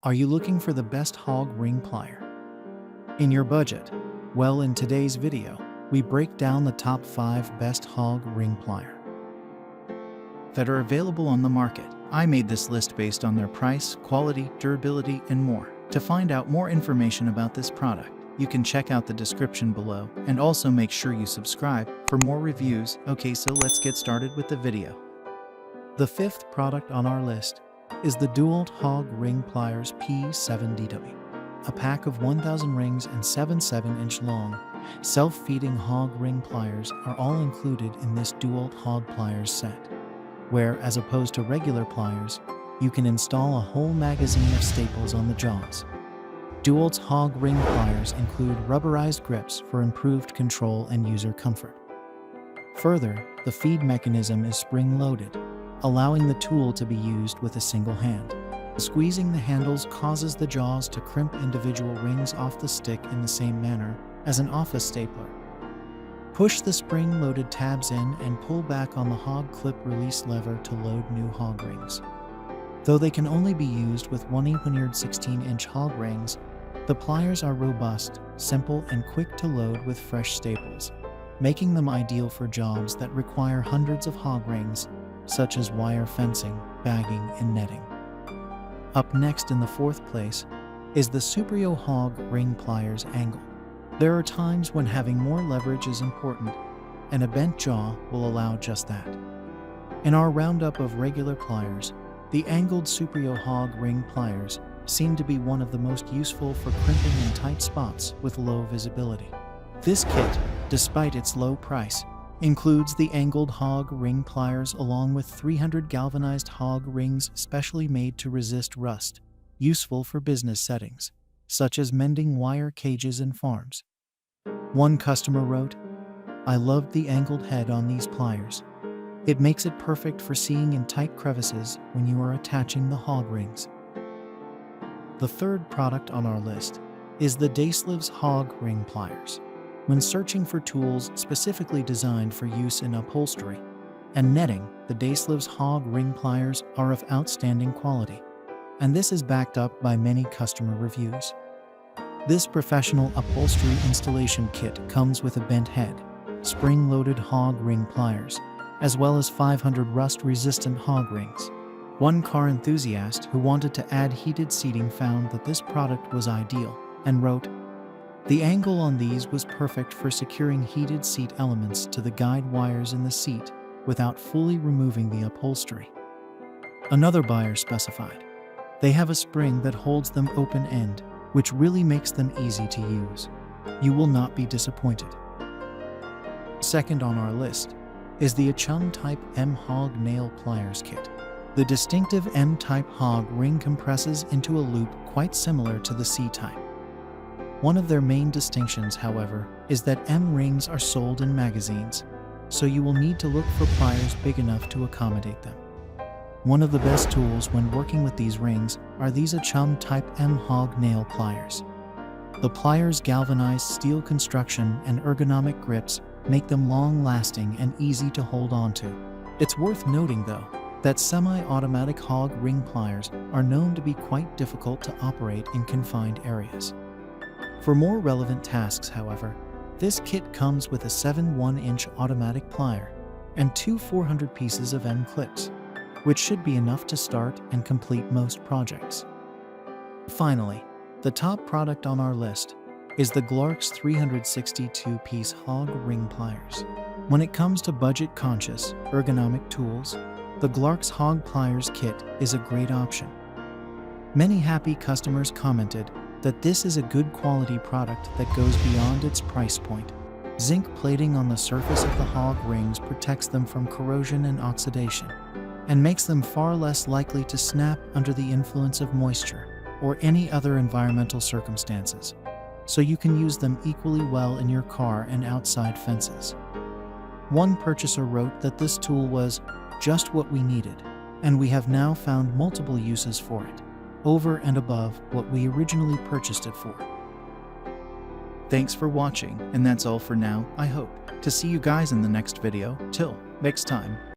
Are you looking for the best hog ring plier in your budget? Well, in today's video, we break down the top 5 best hog ring plier that are available on the market. I made this list based on their price, quality, durability, and more. To find out more information about this product, you can check out the description below, and also make sure you subscribe for more reviews. Okay, so let's get started with the video. The 5th product on our list is the DeWALT Hog Ring Pliers P7DW. A pack of 1,000 rings and 7 7-inch long, self-feeding hog ring pliers are all included in this DeWALT Hog Pliers set, where, as opposed to regular pliers, you can install a whole magazine of staples on the jaws. DeWALT's hog ring pliers include rubberized grips for improved control and user comfort. Further, the feed mechanism is spring-loaded, allowing the tool to be used with a single hand. Squeezing the handles causes the jaws to crimp individual rings off the stick in the same manner as an office stapler. Push the spring-loaded tabs in and pull back on the hog clip release lever to load new hog rings. Though they can only be used with 1/800 16-inch hog rings, the pliers are robust, simple, and quick to load with fresh staples, making them ideal for jobs that require hundreds of hog rings, such as wire fencing, bagging, and netting. Up next in the 4th place is the SUPERYO Hog Ring Pliers Angled. There are times when having more leverage is important, and a bent jaw will allow just that. In our roundup of regular pliers, the angled SUPERYO Hog Ring Pliers seem to be one of the most useful for crimping in tight spots with low visibility. This kit, despite its low price, includes the angled hog ring pliers along with 300 galvanized hog rings specially made to resist rust, useful for business settings, such as mending wire cages and farms. One customer wrote, "I loved the angled head on these pliers. It makes it perfect for seeing in tight crevices when you are attaching the hog rings." The 3rd product on our list is the DeWALT's Hog Ring Pliers. When searching for tools specifically designed for use in upholstery and netting, the DeWALT's Hog Ring Pliers are of outstanding quality, and this is backed up by many customer reviews. This professional upholstery installation kit comes with a bent head, spring-loaded hog ring pliers, as well as 500 rust-resistant hog rings. One car enthusiast who wanted to add heated seating found that this product was ideal and wrote, "The angle on these was perfect for securing heated seat elements to the guide wires in the seat without fully removing the upholstery." Another buyer specified, "They have a spring that holds them open-end, which really makes them easy to use. You will not be disappointed." Second on our list is the Achun Type M Hog Nail Pliers Kit. The distinctive M-type hog ring compresses into a loop quite similar to the C-type. One of their main distinctions, however, is that M rings are sold in magazines, so you will need to look for pliers big enough to accommodate them. One of the best tools when working with these rings are these Achun Type M Hog Nail Pliers. The pliers' galvanized steel construction and ergonomic grips make them long-lasting and easy to hold onto. It's worth noting, though, that semi-automatic hog ring pliers are known to be quite difficult to operate in confined areas. For more relevant tasks, however, this kit comes with a 7 1-inch automatic plier and 2 400 pieces of M clips, which should be enough to start and complete most projects. Finally, the top product on our list is the Glarks 362-piece Hog Ring Pliers. When it comes to budget-conscious, ergonomic tools, the Glarks Hog Pliers kit is a great option. Many happy customers commented that this is a good quality product that goes beyond its price point. Zinc plating on the surface of the hog rings protects them from corrosion and oxidation, and makes them far less likely to snap under the influence of moisture or any other environmental circumstances, so you can use them equally well in your car and outside fences. One purchaser wrote that this tool was just what we needed, and we have now found multiple uses for it, over and above what we originally purchased it for. Thanks for watching, and that's all for now. I hope to see you guys in the next video. Till next time.